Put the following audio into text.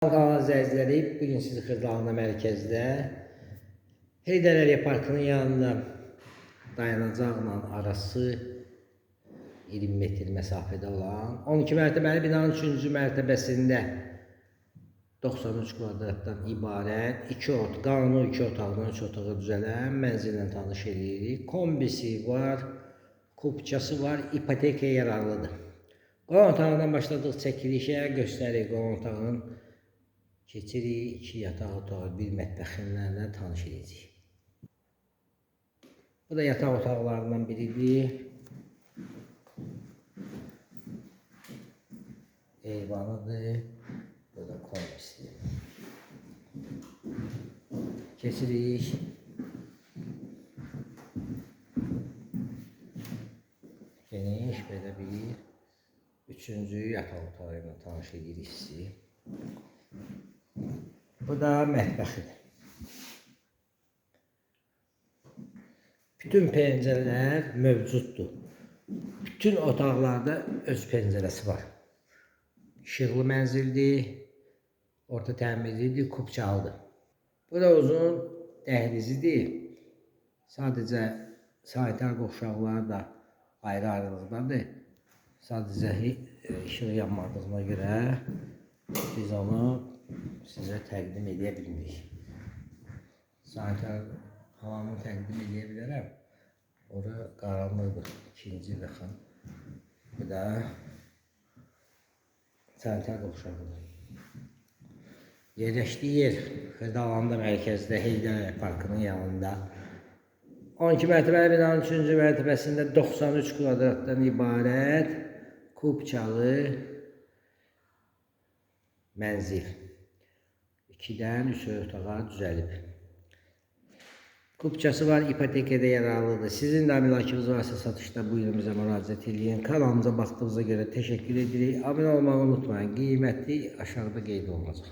Kanal izləyiciləri, bugün sizi Xırdalanı mərkəzdə Heydər Əliyev Parkının yanında dayanacaqla arası 20 metr məsafədə olan 12 mərtəbəli binanın 3-cü mərtəbəsində 93 kvadratdan ibarət 2 qanuni 2 otaqdan 3 otağa düzələn mənzillə tanış edirik. Kombisi var, kubçası var, ipotekaya yararlıdır. Qonaq otağından başladıq çəkilişə, göstərik qonaq otağının. Keçirik 2 yataq otağı, 1 mətbəxindən tanış edəcəyik. Bu da yataq otaqlarından biridir. Eyvanıdır. Bu da kombisidir. Keçirik. Geniş belə bir 3-cü yataq otağı ilə tanış edirik sizi. Bu da mətbəxidir. Bütün pəncərələr mövcuddur. Bütün otaqlarda öz pəncərəsi var. İşıqlı mənzildir, orta təmirlidir, kubçalıdır. Bu da uzun dəhlizidir. Sadəcə sanitar qovşaqlar da ayrı-ayrılıqdadır. Sadəcə işıq yanmadığına görə biz onu sizə təqdim edə bilmirik. Sanitar havanı təqdim edə bilərəm. Orada qaranlıqdır. İkinci baxın. Bu da sanitar qovşağıdır. Yerləşdiyi yer Xırdalanı mərkəzdə Heydər Əliyev Parkının yanında. 12 mərtəbəli binanın 3-cü mərtəbəsində 93 kvadratdan ibarət kubçalı mənzil. 2-dən 3 otağa düzəlib. Kubçası var, ipotekada yararlıdır. Sizin də əmlakınız varsa satışda buyurun bizə müraciət edin. Kanalımıza baxdığınıza görə təşəkkür edirik. Abunə olmağı unutmayın. Qiyməti aşağıda qeyd olunacaq.